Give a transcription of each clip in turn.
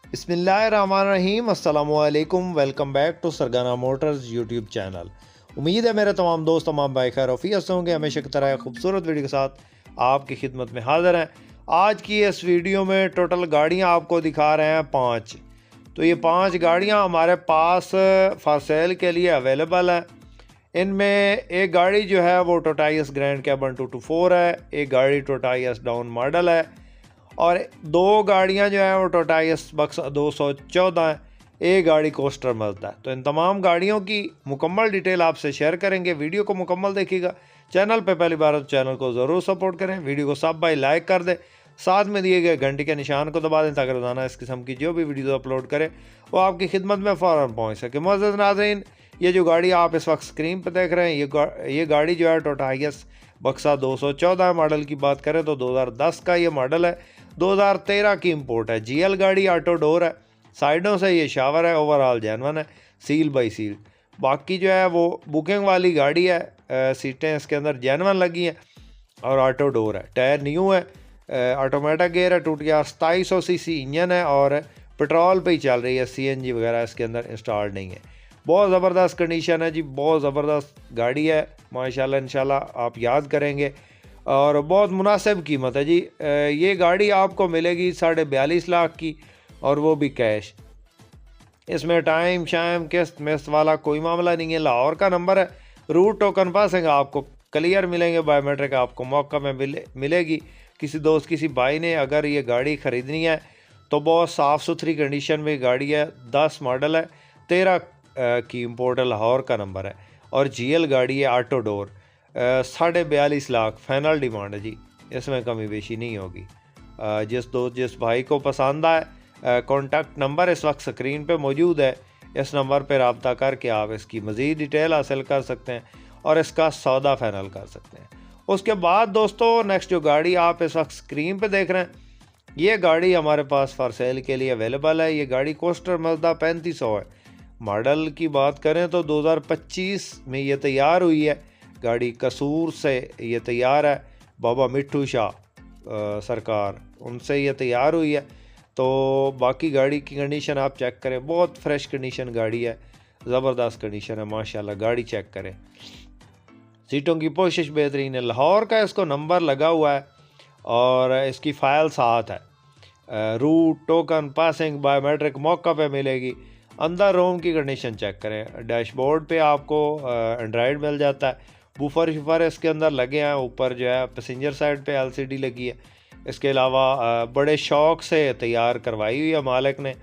बिस्मिल्लाहिर्रहमानिर्रहीम अस्सलामुअलैकुम। Welcome back to सरगना मोटर्स यूट्यूब चैनल। उम्मीद है मेरे तमाम दोस्त तमाम भाई खैर ऑफियत होंगे। हमेशा की तरह खूबसूरत वीडियो के साथ आपकी खिदमत में हाज़िर हैं। आज की इस वीडियो में टोटल गाड़ियां आपको दिखा रहे हैं 5। तो ये 5 गाड़ियां हमारे पास फॉर सेल के लिए अवेलेबल हैं। इनमें एक गाड़ी जो है वो टोटाइस ग्रैंड कैबन 224 है, एक गाड़ी टोटाइस डाउन मॉडल है और 2 गाड़ियां जो है वो टोटाइस बक्स 214 है, एक गाड़ी कोस्टर मजदा है। तो इन तमाम गाड़ियों की मुकम्मल डिटेल आपसे शेयर करेंगे। वीडियो को मुकम्मल देखिएगा। चैनल पे पहली बार तो चैनल को ज़रूर सपोर्ट करें। वीडियो को सब भाई लाइक कर दें, साथ में दिए गए घंटे के निशान को दबा दें ताकि रोज़ाना इस किस्म की जो भी वीडियो अपलोड करें वो आपकी खिदमत में फ़ौरन पहुँच सके। मुअज़्ज़ज़ नाज़रीन, ये जो गाड़ी आप इस वक्त स्क्रीन पर देख रहे हैं ये गाड़ी जो है टोटाइस बक्सा 214 मॉडल की बात करें तो 2010 का ये मॉडल है। 2013 की इंपोर्ट है। जीएल गाड़ी, ऑटो डोर है, साइडों से ये शावर है, ओवरऑल जेनवन है, सील बाई सील। बाकी जो है वो बुकिंग वाली गाड़ी है। सीटें इसके अंदर जेनवन लगी हैं और ऑटो डोर है। टायर न्यू है, ऑटोमेटिक गेयर है, 2700 सीसी इंजन है और पेट्रोल पे ही चल रही है। सीएनजी वगैरह इसके अंदर इंस्टॉल नहीं है। बहुत ज़बरदस्त कंडीशन है जी, बहुत ज़बरदस्त गाड़ी है माशाल्लाह। इंशाल्लाह आप याद करेंगे और बहुत मुनासिब कीमत है जी। ये गाड़ी आपको मिलेगी 42.5 लाख की और वो भी कैश। इसमें टाइम शाइम किस्त मिस्त वाला कोई मामला नहीं है। लाहौर का नंबर है। रूट टोकन पासिंग आपको क्लियर मिलेंगे, बायोमेट्रिक आपको मौका में मिलेगी। किसी दोस्त किसी भाई ने अगर ये गाड़ी ख़रीदनी है तो बहुत साफ़ सुथरी कंडीशन में गाड़ी है। 10 मॉडल है, 13 की इम्पोर्ट है, लाहौर का नंबर है और जीएल गाड़ी है, auto door. 42.5 lakh final demand है जी, इसमें कमी बेशी नहीं होगी। जिस भाई को पसंद आए, कॉन्टैक्ट नंबर इस वक्त स्क्रीन पे मौजूद है। इस नंबर पर रब्ता करके आप इसकी मज़ीद डिटेल हासिल कर सकते हैं और इसका सौदा फाइनल कर सकते हैं। उसके बाद दोस्तों नेक्स्ट जो गाड़ी आप इस वक्त स्क्रीन पे देख रहे हैं, ये गाड़ी हमारे पास फॉर सेल के लिए अवेलेबल है। ये गाड़ी कोस्टर मजदा 3500 है। मॉडल की बात करें तो 2025 में ये तैयार हुई है। गाड़ी कसूर से ये तैयार है, बाबा मिट्ठू शाह सरकार उनसे ये तैयार हुई है। तो बाकी गाड़ी की कंडीशन आप चेक करें, बहुत फ्रेश कंडीशन गाड़ी है, ज़बरदस्त कंडीशन है माशाल्लाह। गाड़ी चेक करें, सीटों की पोशिश बेहतरीन है। लाहौर का इसको नंबर लगा हुआ है और इसकी फ़ाइल साथ है। रूट टोकन पासिंग बायोमेट्रिक मौका पे मिलेगी। अंदर रोम की कंडीशन चेक करें। डैशबोर्ड पे आपको एंड्रॉयड मिल जाता है। बूफर शूफर इसके अंदर लगे हैं। ऊपर जो है पैसेंजर साइड पे एलसीडी लगी है। इसके अलावा बड़े शौक से तैयार करवाई हुई है मालिक ने।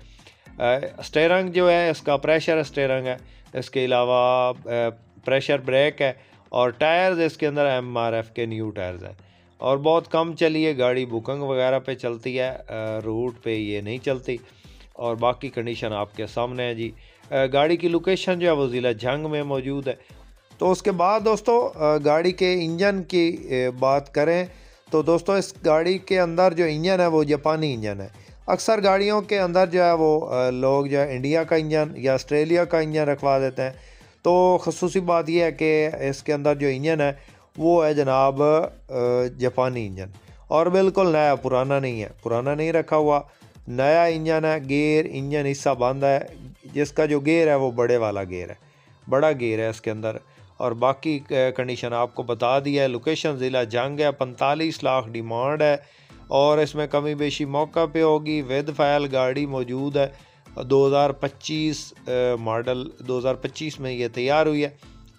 स्टीयरिंग जो है इसका प्रेशर स्टीयरिंग है। इसके अलावा प्रेशर ब्रेक है और टायर्स इसके अंदर एमआरएफ के न्यू टायर्स हैं और बहुत कम चली है गाड़ी। बुकिंग वगैरह पे चलती है, रूट पे ये नहीं चलती। और बाकी कंडीशन आपके सामने है जी। गाड़ी की लोकेशन जो है वो ज़िला जंग में मौजूद है। तो उसके बाद दोस्तों गाड़ी के इंजन की बात करें तो दोस्तों इस गाड़ी के अंदर जो इंजन है वो जापानी इंजन है। अक्सर गाड़ियों के अंदर जो है वो लोग जो है इंडिया का इंजन या ऑस्ट्रेलिया का इंजन रखवा देते हैं। तो ख़ुसूसी बात यह है कि इसके अंदर जो इंजन है वो है जनाब जापानी इंजन और बिल्कुल नया, पुराना नहीं है, पुराना नहीं रखा हुआ, नया इंजन है। गेयर इंजन हिस्सा बंद है, जिसका जो गेयर है वो बड़े वाला गेयर है, बड़ा गेयर है इसके अंदर। और बाकी कंडीशन आपको बता दिया है। लोकेशन ज़िला जंग है, 45 लाख डिमांड है और इसमें कमी बेशी मौका पे होगी। विद फाइल गाड़ी मौजूद है। 2025 मॉडल, 2025 में ये तैयार हुई है।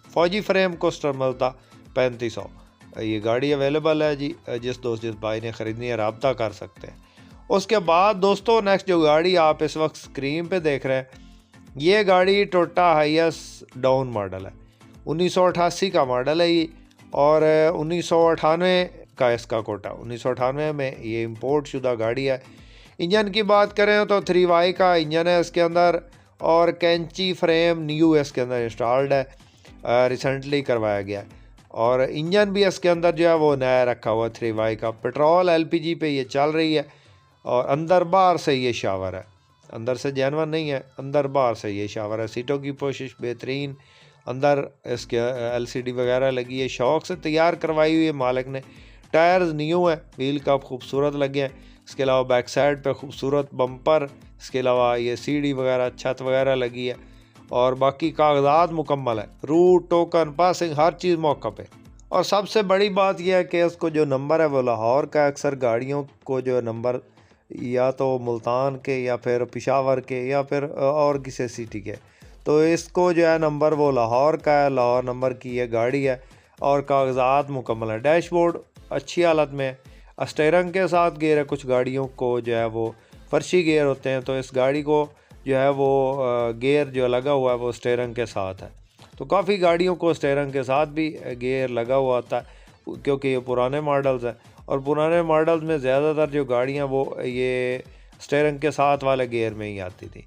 फौजी फ्रेम कोस्टर मजदा 3500 ये गाड़ी अवेलेबल है जी। जिस भाई ने ख़रीदनी है रब्ता कर सकते हैं। उसके बाद दोस्तों नेक्स्ट जो गाड़ी आप इस वक्त स्क्रीन पे देख रहे हैं, ये गाड़ी टोयोटा हाइएस डाउन मॉडल है। 1988 का मॉडल है ये और 1998 का इसका कोटा। 1998 में ये इंपोर्ट शुदा गाड़ी है। इंजन की बात करें तो 3Y का इंजन है इसके अंदर और कैंची फ्रेम न्यू इसके अंदर इंस्टॉल्ड है, रिसेंटली करवाया गया है। और इंजन भी इसके अंदर जो है वो नया रखा हुआ 3Y का। पेट्रोल LPG पे ये चल रही है और अंदर बाहर से ये शावर है, अंदर से जेनवन नहीं है, अंदर बाहर से ये शावर है। सीटों की पोशिश बेहतरीन, अंदर इसके LCD वगैरह लगी है, शौक से तैयार करवाई हुई है मालिक ने। टायर्स न्यू है, व्हील कप खूबसूरत लगे हैं। इसके अलावा बैक साइड पे खूबसूरत बम्पर, इसके अलावा ये सीढ़ी वगैरह छत वगैरह लगी है और बाकी कागजात मुकम्मल है, रूट टोकन पासिंग हर चीज़ मौका पे। और सबसे बड़ी बात यह है कि उसको जो नंबर है वो लाहौर का, अक्सर गाड़ियों को जो नंबर या तो मुल्तान के या फिर पेशावर के या फिर और किसी सिटी के, तो इसको जो है नंबर वो लाहौर का है, लाहौर नंबर की ये गाड़ी है और कागजात मुकम्मल है। डैशबोर्ड अच्छी हालत में है, स्टीयरिंग के साथ गियर है, कुछ गाड़ियों को जो है वो फर्शी गियर होते हैं, तो इस गाड़ी को जो है वो गियर जो लगा हुआ है वो स्टीयरिंग के साथ है। तो काफ़ी गाड़ियों को स्टीयरिंग के साथ भी गियर लगा हुआ होता है क्योंकि ये पुराने मॉडल्स हैं और पुराने मॉडल्स में ज़्यादातर जो गाड़ियाँ वो ये स्टीयरिंग के साथ वाले गियर में ही आती थी।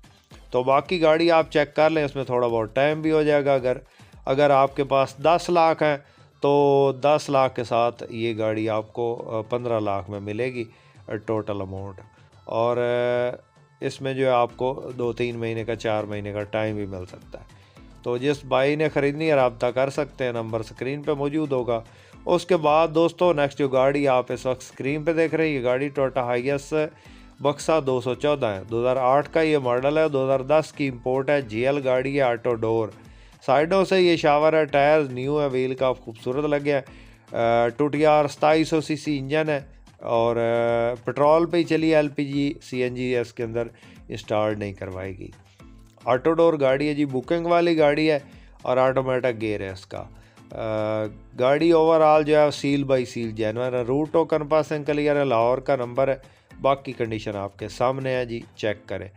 तो बाकी गाड़ी आप चेक कर लें, इसमें थोड़ा बहुत टाइम भी हो जाएगा। अगर आपके पास 10 लाख है तो 10 लाख के साथ ये गाड़ी आपको 15 लाख में मिलेगी टोटल अमाउंट। और इसमें जो है आपको 2-3 महीने का 4 महीने का टाइम भी मिल सकता है। तो जिस भाई ने ख़रीदनी है रब्ता कर सकते हैं, नंबर स्क्रीन पे मौजूद होगा। उसके बाद दोस्तों नेक्स्ट जो गाड़ी आप इस वक्त स्क्रीन पे देख रहे हैं, ये गाड़ी टोयोटा हाइएस बक्सा 214 है, 2008 का ये मॉडल है, 2010 की इंपोर्ट है, जीएल गाड़ी है, ऑटो डोर, साइडों से ये शावर है, टायर न्यू है, व्हील का खूबसूरत लगे है, टूटियार 2700 सीसी इंजन है और पेट्रोल पे ही चली है, एलपीजी सीएनजी इसके अंदर इंस्टॉल नहीं करवाएगी। ऑटो डोर गाड़ी है जी, बुकिंग वाली गाड़ी है और ऑटोमेटिक गेयर है इसका। गाड़ी ओवरऑल जो है सील बाई सील जेन्युइन है, रूट टोकन पासिंग क्लियर है, लाहौर का नंबर है, बाकी कंडीशन आपके सामने है जी, चेक करें।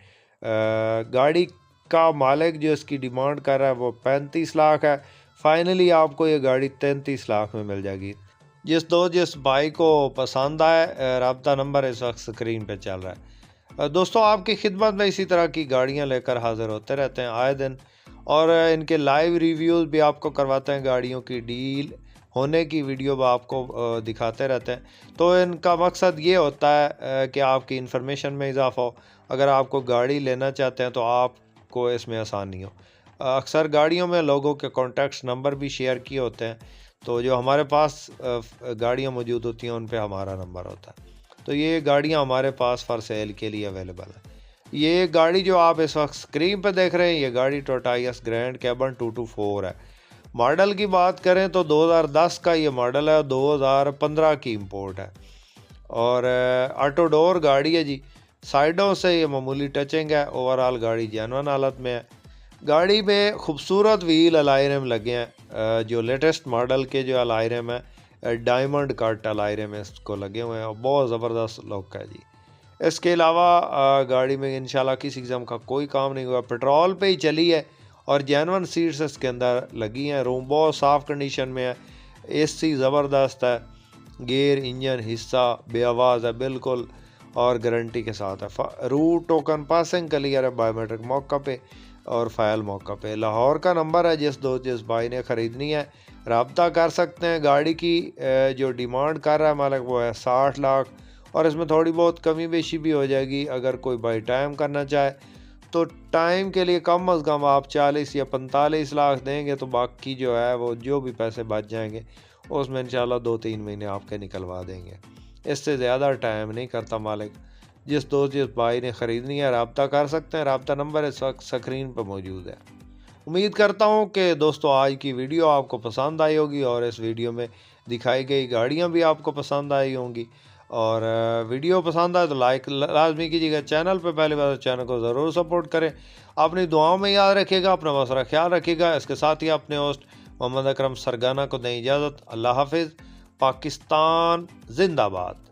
गाड़ी का मालिक जो इसकी डिमांड कर रहा है वो 35 लाख है, फाइनली आपको ये गाड़ी 33 लाख में मिल जाएगी। जिस भाई को पसंद आए रब्ता नंबर इस वक्त स्क्रीन पे चल रहा है। दोस्तों आपकी खिदमत में इसी तरह की गाड़ियां लेकर हाजिर होते रहते हैं आए दिन और इनके लाइव रिव्यूज़ भी आपको करवाते हैं, गाड़ियों की डील होने की वीडियो भी आपको दिखाते रहते हैं। तो इनका मकसद ये होता है कि आपकी इन्फॉर्मेशन में इजाफा हो। अगर आपको गाड़ी लेना चाहते हैं तो आपको इसमें आसानी हो। अक्सर गाड़ियों में लोगों के कॉन्टैक्ट नंबर भी शेयर किए होते हैं, तो जो हमारे पास गाड़ियाँ मौजूद होती हैं उन पर हमारा नंबर होता है। तो ये गाड़ियाँ हमारे पास फॉर सेल के लिए अवेलेबल है। ये गाड़ी जो आप इस वक्त स्क्रीन पर देख रहे हैं, ये गाड़ी टोयोटा हाइएस ग्रैंड कैबन 224 है। मॉडल की बात करें तो 2010 का ये मॉडल है, 2015 की इंपोर्ट है और ऑटो डोर गाड़ी है जी, साइडों से ये मामूली टचिंग है, ओवरऑल गाड़ी जेन्युइन हालत में है। गाड़ी में खूबसूरत व्हील अलाइरम लगे हैं, जो लेटेस्ट मॉडल के जो अलाइरम है डायमंड कट अलाइरम इसको लगे हुए हैं और बहुत ज़बरदस्त लुक है जी। इसके अलावा गाड़ी में इंशाल्लाह किसी किस्म का कोई काम नहीं हुआ, पेट्रोल पे ही चली है और जेन्युइन सीट्स इसके अंदर लगी हैं, रूम बहुत साफ़ कंडीशन में है, एसी ज़बरदस्त है, गियर इंजन हिस्सा बेआवाज़ है बिल्कुल और गारंटी के साथ है। रूट टोकन पासिंग क्लियर है, बायोमेट्रिक मौका पे और फाइल मौका पे। लाहौर का नंबर है, जिस भाई ने ख़रीदनी है रब्ता कर सकते हैं। गाड़ी की जो डिमांड कर रहा है मालिक वो है 60 लाख और इसमें थोड़ी बहुत कमी बेशी भी हो जाएगी। अगर कोई भाई टाइम करना चाहे तो टाइम के लिए कम अज़ कम आप 40 या 45 लाख देंगे तो बाकी जो है वो जो भी पैसे बच जाएंगे उसमें इंशाल्लाह 2-3 महीने आपके निकलवा देंगे। इससे ज़्यादा टाइम नहीं करता मालिक। जिस भाई ने ख़रीदनी है रब्ता कर सकते हैं, रब्ता नंबर इस वक्त स्क्रीन पर मौजूद है। उम्मीद करता हूँ कि दोस्तों आज की वीडियो आपको पसंद आई होगी और इस वीडियो में दिखाई गई गाड़ियाँ भी आपको पसंद आई होंगी। और वीडियो पसंद आए तो लाइक लाजमी कीजिएगा, चैनल पे पहली बार चैनल को ज़रूर सपोर्ट करें। अपनी दुआओं में याद रखिएगा, अपना बहुत सारा ख्याल रखिएगा। इसके साथ ही अपने होस्ट मोहम्मद अकरम सरगाना को दें इजाज़त। अल्लाह हाफिज़। पाकिस्तान जिंदाबाद।